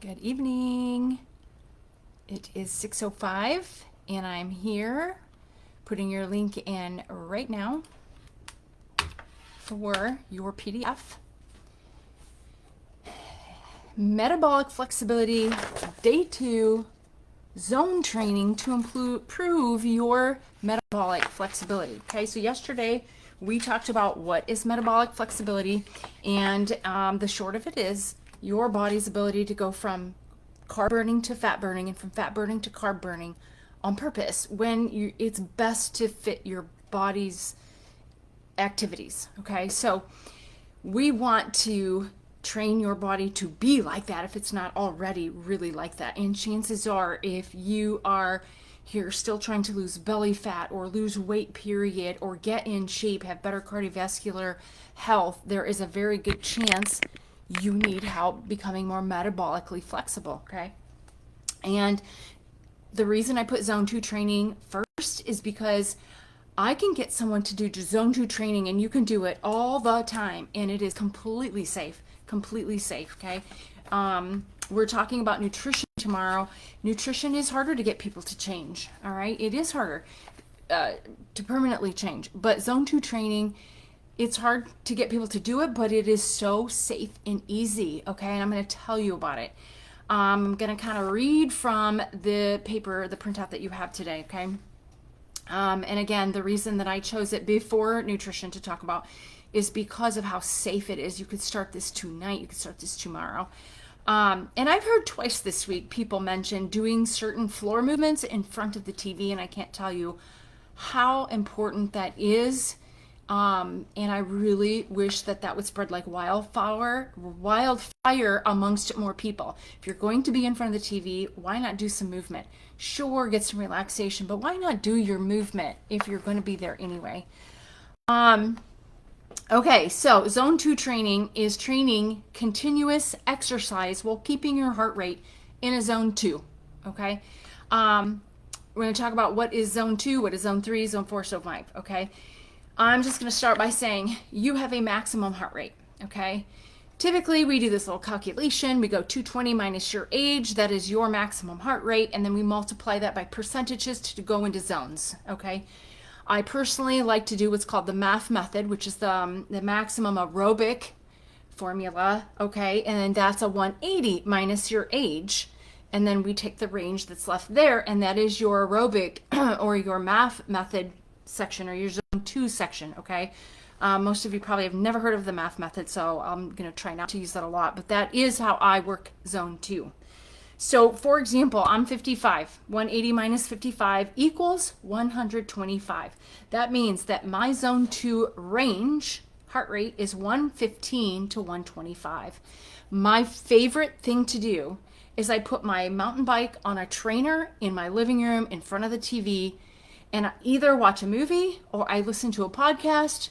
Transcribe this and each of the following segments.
Good evening. It is 6:05 and I'm here putting your link in right now for your PDF. Metabolic Flexibility Day 2 Zone Training to improve your metabolic flexibility. Okay, so yesterday we talked about what is metabolic flexibility, and the short of it is your body's ability to go from carb burning to fat burning and from fat burning to carb burning on purpose when it's best to fit your body's activities. Okay, so we want to train your body to be like that if it's not already really like that. And chances are, if you are here still trying to lose belly fat or lose weight, period, or get in shape, have better cardiovascular health, there is a very good chance you need help becoming more metabolically flexible. Okay, and the reason I put zone 2 training first is because I can get someone to do zone 2 training and you can do it all the time and it is completely safe. Okay. We're talking about nutrition tomorrow. Nutrition is harder to get people to change. All right. It is harder to permanently change, but zone 2 training, it's hard to get people to do it, but it is so safe and easy. Okay. And I'm going to tell you about it. I'm going to kind of read from the paper, the printout that you have today. Okay. And again, the reason that I chose it before nutrition to talk about is because of how safe it is. You could start this tonight. You could start this tomorrow. And I've heard twice this week people mention doing certain floor movements in front of the TV, and I can't tell you how important that is. And I really wish that that would spread like wildfire amongst more people. If you're going to be in front of the TV, why not do some movement? Sure, get some relaxation, but why not do your movement if you're going to be there anyway? Okay, so zone 2 training is training continuous exercise while keeping your heart rate in a zone 2. Okay, we're going to talk about what is zone 2, what is zone 3, zone 4, zone 5. Okay. I'm just going to start by saying you have a maximum heart rate, okay? Typically, we do this little calculation. We go 220 minus your age. That is your maximum heart rate. And then we multiply that by percentages to go into zones, okay? I personally like to do what's called the MAF method, which is the maximum aerobic formula, okay? And then that's a 180 minus your age. And then we take the range that's left there, and that is your aerobic or your MAF method section or your zone 2 section. Okay, most of you probably have never heard of the MAF method, so I'm going to try not to use that a lot, but that is how I work zone 2. So for example, I'm 55. 180 minus 55 equals 125. That means that my zone 2 range heart rate is 115 to 125. My favorite thing to do is I put my mountain bike on a trainer in my living room in front of the TV, and I either watch a movie or I listen to a podcast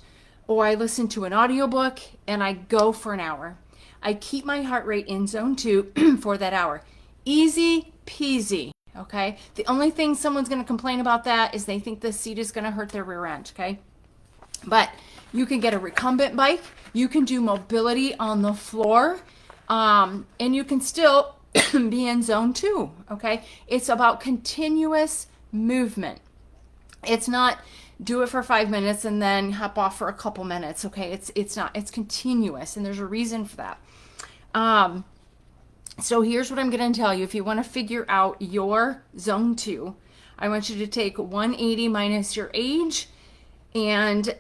or I listen to an audiobook, and I go for an hour. I keep my heart rate in zone 2 for that hour. Easy peasy, okay? The only thing someone's going to complain about that is they think the seat is going to hurt their rear end, okay? But you can get a recumbent bike. You can do mobility on the floor, and you can still be in zone 2, okay? It's about continuous movement. It's not do it for 5 minutes and then hop off for a couple minutes. Okay, it's not. It's continuous, and there's a reason for that. So here's what I'm going to tell you. If you want to figure out your zone 2, I want you to take 180 minus your age and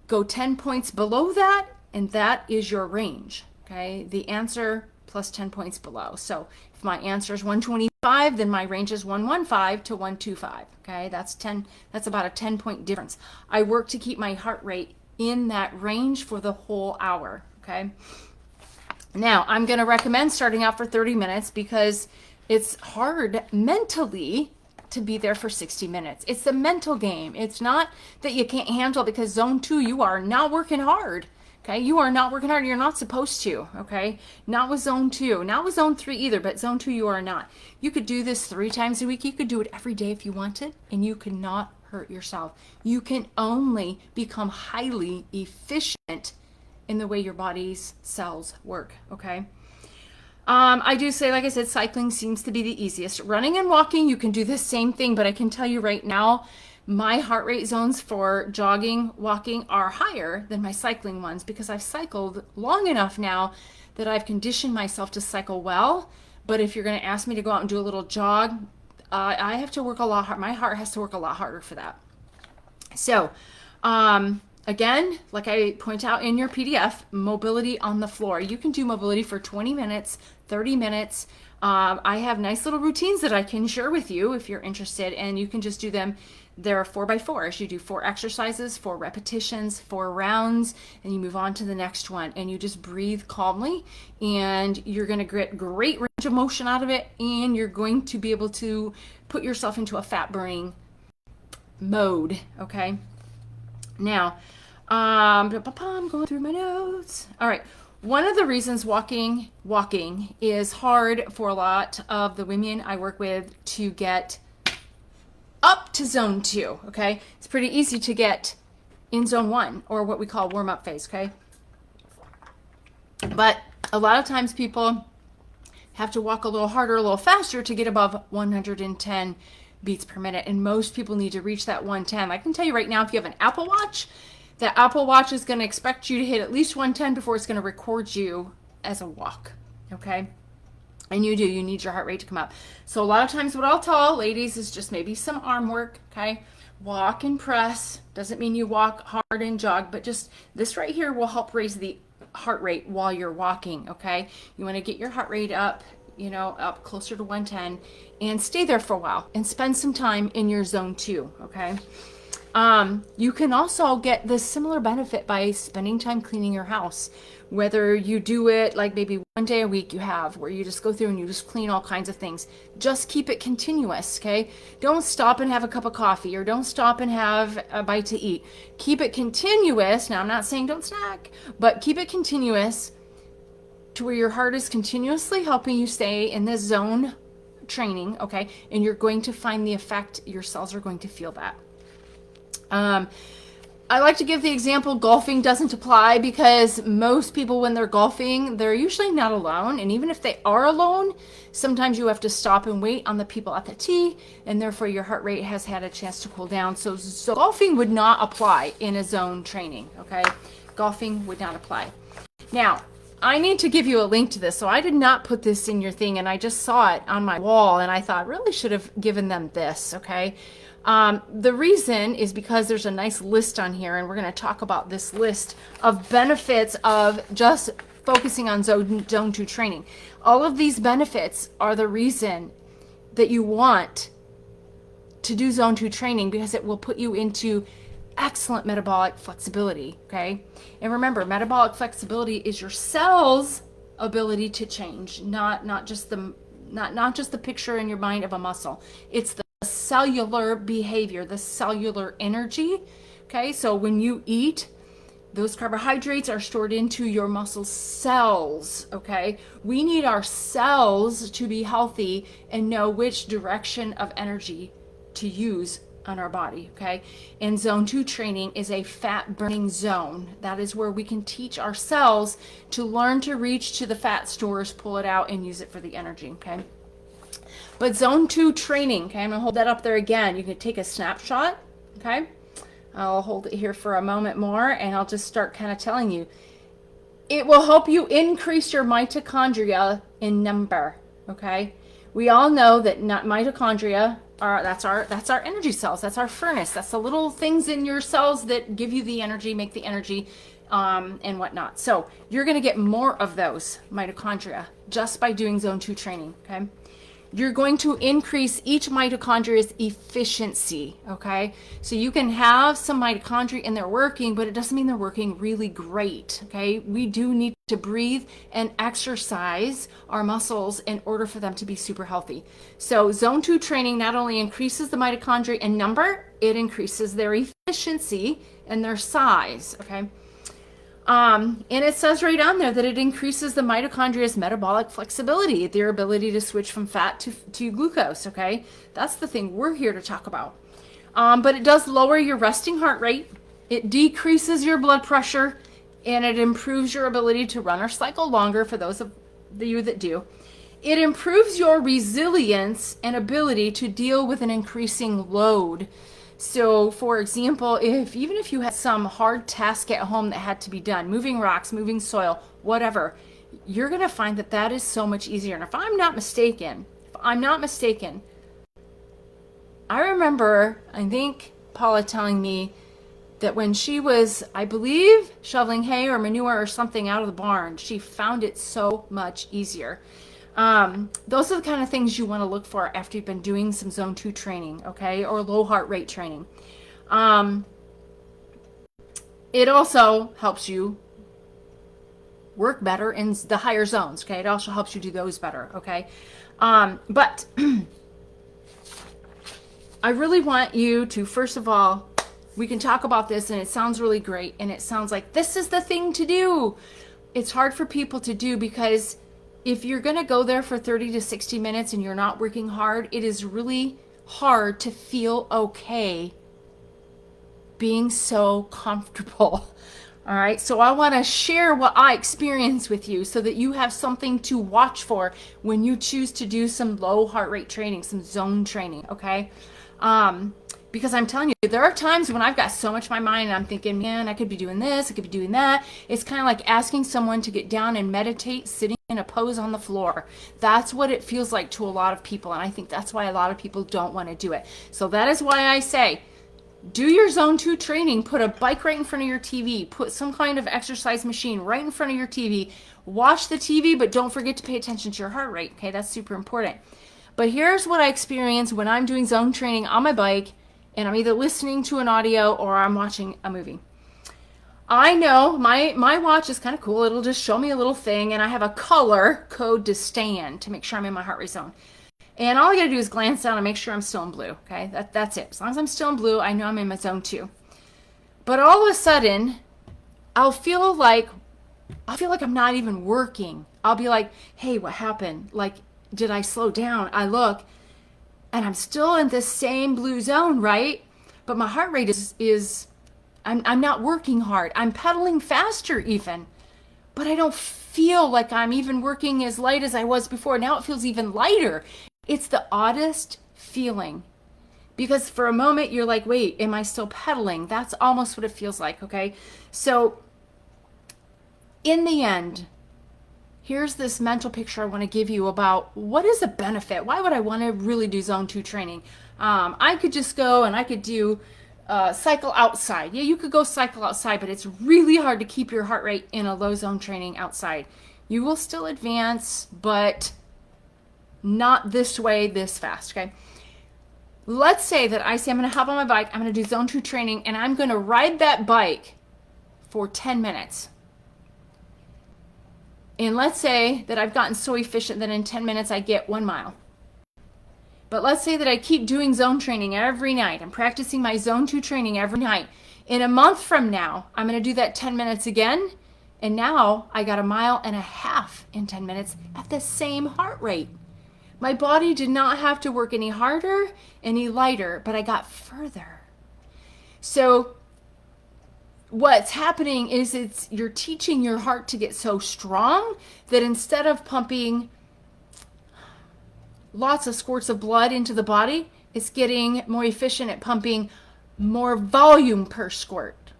go 10 points below that, and that is your range. Okay, the answer plus 10 points below. So if my answer is 125, then my range is 115 to 125. Okay, that's about a 10-point difference. I work to keep my heart rate in that range for the whole hour. Okay, now I'm going to recommend starting out for 30 minutes because it's hard mentally to be there for 60 minutes. It's the mental game. It's not that you can't handle, because zone 2, you are not working hard. Okay, you are not working hard. You're not supposed to. Okay, not with zone 2, not with zone 3 either, but zone 2 you are not. You could do this 3 times a week. You could do it every day if you wanted, and you could not hurt yourself. You can only become highly efficient in the way your body's cells work. Okay, I do say, like I said, cycling seems to be the easiest. Running and walking, you can do the same thing, but I can tell you right now, my heart rate zones for jogging, walking are higher than my cycling ones because I've cycled long enough now that I've conditioned myself to cycle well. But if you're going to ask me to go out and do a little jog, I have to work a lot hard. My heart has to work a lot harder for that. So, again, like I point out in your PDF, mobility on the floor. You can do mobility for 20 minutes, 30 minutes. I have nice little routines that I can share with you if you're interested, and you can just do them. There are 4x4s. You do 4 exercises, 4 repetitions, 4 rounds, and you move on to the next one. And you just breathe calmly, and you're going to get great range of motion out of it, and you're going to be able to put yourself into a fat burning mode. Okay. Now, I'm going through my notes. All right. One of the reasons walking is hard for a lot of the women I work with to get up to zone 2, okay? It's pretty easy to get in zone 1, or what we call warm-up phase, okay? But a lot of times people have to walk a little harder, a little faster to get above 110 beats per minute, and most people need to reach that 110. I can tell you right now, if you have an Apple Watch, the Apple Watch is going to expect you to hit at least 110 before it's going to record you as a walk, okay? And you need your heart rate to come up. So a lot of times what I'll tell ladies is just maybe some arm work, okay? Walk and press. Doesn't mean you walk hard and jog, but just this right here will help raise the heart rate while you're walking, okay? You want to get your heart rate up, up closer to 110 and stay there for a while and spend some time in your zone 2, okay? You can also get this similar benefit by spending time cleaning your house. Whether you do it like maybe one day a week you have where you just go through and you just clean all kinds of things. Just keep it continuous, okay? Don't stop and have a cup of coffee, or don't stop and have a bite to eat. Keep it continuous. Now, I'm not saying don't snack, but keep it continuous to where your heart is continuously helping you stay in this zone training, okay? And you're going to find the effect. Your cells are going to feel that. I like to give the example golfing doesn't apply because most people, when they're golfing, they're usually not alone. And even if they are alone, sometimes you have to stop and wait on the people at the tee, and therefore your heart rate has had a chance to cool down. So golfing would not apply in a zone training, okay? Golfing would not apply. Now, I need to give you a link to this. So I did not put this in your thing, and I just saw it on my wall, and I thought really should have given them this, okay? The reason is because there's a nice list on here, and we're going to talk about this list of benefits of just focusing on zone 2 training. All of these benefits are the reason that you want to do zone 2 training, because it will put you into excellent metabolic flexibility, okay? And remember, metabolic flexibility is your cells' ability to change, not just the picture in your mind of a muscle. It's the cellular behavior, the cellular energy, okay? So when you eat, those carbohydrates are stored into your muscle cells, okay? We need our cells to be healthy and know which direction of energy to use on our body, okay? And zone 2 training is a fat burning zone. That is where we can teach our cells to learn to reach to the fat stores, pull it out, and use it for the energy, okay? But zone 2 training, okay, I'm gonna hold that up there again. You can take a snapshot, okay? I'll hold it here for a moment more, and I'll just start kind of telling you. It will help you increase your mitochondria in number, okay? We all know that mitochondria that's our energy cells. That's our furnace. That's the little things in your cells that give you the energy, make the energy, and whatnot. So you're gonna get more of those mitochondria just by doing zone 2 training, okay? You're going to increase each mitochondria's efficiency, okay? So you can have some mitochondria and they're working, but it doesn't mean they're working really great, okay? We do need to breathe and exercise our muscles in order for them to be super healthy. So zone 2 training not only increases the mitochondria in number, it increases their efficiency and their size, okay? And it says right on there that it increases the mitochondria's metabolic flexibility, their ability to switch from fat to glucose, okay? That's the thing we're here to talk about. But it does lower your resting heart rate, it decreases your blood pressure, and it improves your ability to run or cycle longer for those of you that do. It improves your resilience and ability to deal with an increasing load. So, for example, even if you had some hard task at home that had to be done, moving rocks, moving soil, whatever, you're going to find that that is so much easier. And if I'm not mistaken, I remember, I think, Paula telling me that when she was, I believe, shoveling hay or manure or something out of the barn, she found it so much easier. Those are the kind of things you want to look for after you've been doing some zone 2 training, okay, or low heart rate training. It also helps you work better in the higher zones, okay? It also helps you do those better, okay? But I really want you to, first of all, we can talk about this and it sounds really great and it sounds like this is the thing to do. It's hard for people to do because if you're going to go there for 30 to 60 minutes and you're not working hard, it is really hard to feel okay being so comfortable. All right, so I want to share what I experience with you so that you have something to watch for when you choose to do some low heart rate training, some zone training, okay? Because I'm telling you, there are times when I've got so much in my mind and I'm thinking, man, I could be doing this, I could be doing that. It's kind of like asking someone to get down and meditate sitting in a pose on the floor. That's what it feels like to a lot of people, and I think that's why a lot of people don't want to do it. So that is why I say, do your zone 2 training, put a bike right in front of your TV, put some kind of exercise machine right in front of your TV, watch the TV, but don't forget to pay attention to your heart rate, okay? That's super important. But here's what I experience when I'm doing zone training on my bike and I'm either listening to an audio or I'm watching a movie. I know my watch is kind of cool. It'll just show me a little thing, and I have a color code to stand to make sure I'm in my heart rate zone. And all I gotta do is glance down and make sure I'm still in blue, okay? That's it. As long as I'm still in blue, I know I'm in my zone 2. But all of a sudden, I'll feel like I'm not even working. I'll be like, hey, what happened? Like, did I slow down? I look, and I'm still in this same blue zone, right? But my heart rate is I'm not working hard. I'm pedaling faster even, but I don't feel like I'm even working as light as I was before. Now it feels even lighter. It's the oddest feeling because for a moment you're like, wait, am I still pedaling? That's almost what it feels like, okay? So in the end, here's this mental picture I want to give you about what is a benefit. Why would I want to really do zone 2 training? I could just go and I could do cycle outside. Yeah, you could go cycle outside, but it's really hard to keep your heart rate in a low zone training outside. You will still advance, but not this way, this fast, okay? Let's say that I say I'm going to hop on my bike, I'm going to do zone 2 training, and I'm going to ride that bike for 10 minutes. And let's say that I've gotten so efficient that in 10 minutes I get 1 mile. But let's say that I keep doing zone training every night. I'm practicing my zone 2 training every night. In a month from now, I'm going to do that 10 minutes again. And now I got 1.5 miles in 10 minutes at the same heart rate. My body did not have to work any harder, any lighter, but I got further. So what's happening is you're teaching your heart to get so strong that instead of pumping lots of squirts of blood into the body, it's getting more efficient at pumping more volume per squirt.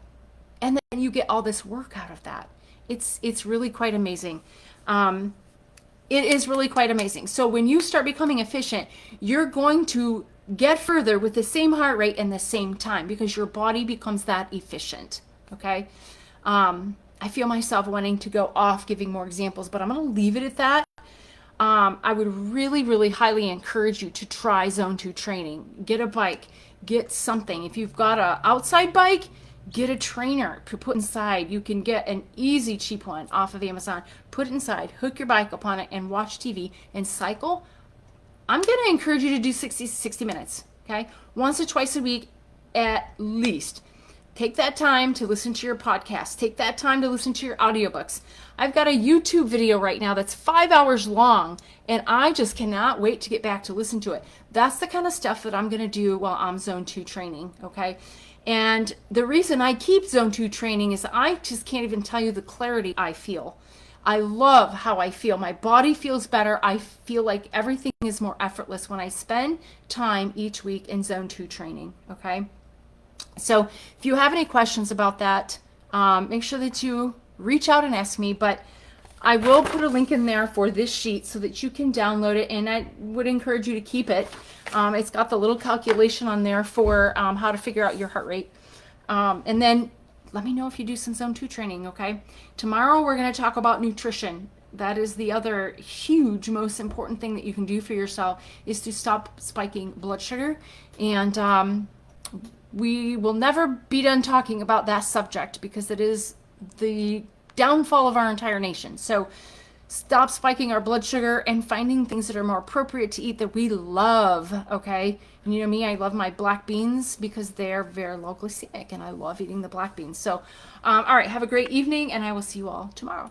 And then you get all this work out of that. It's really quite amazing. It is really quite amazing. So when you start becoming efficient, you're going to get further with the same heart rate and the same time because your body becomes that efficient. Okay? I feel myself wanting to go off giving more examples, but I'm going to leave it at that. I would really, really highly encourage you to try zone 2 training. Get a bike, get something. If you've got an outside bike, get a trainer to put inside. You can get an easy, cheap one off of Amazon. Put it inside, hook your bike up on it, and watch TV and cycle. I'm going to encourage you to do 60 minutes, okay? Once or twice a week at least. Take that time to listen to your podcast. Take that time to listen to your audiobooks. I've got a YouTube video right now that's 5 hours long, and I just cannot wait to get back to listen to it. That's the kind of stuff that I'm going to do while I'm zone 2 training, okay? And the reason I keep zone 2 training is I just can't even tell you the clarity I feel. I love how I feel. My body feels better. I feel like everything is more effortless when I spend time each week in zone 2 training. Okay. So if you have any questions about that, make sure that you reach out and ask me. But I will put a link in there for this sheet so that you can download it, and I would encourage you to keep it. It's got the little calculation on there for how to figure out your heart rate. And then let me know if you do some zone 2 training, okay? Tomorrow we're going to talk about nutrition. That is the other huge, most important thing that you can do for yourself, is to stop spiking blood sugar. And we will never be done talking about that subject because it is the downfall of our entire nation. So stop spiking our blood sugar and finding things that are more appropriate to eat that we love, okay? And you know me, I love my black beans because they're very low glycemic and I love eating the black beans. So, all right, have a great evening and I will see you all tomorrow.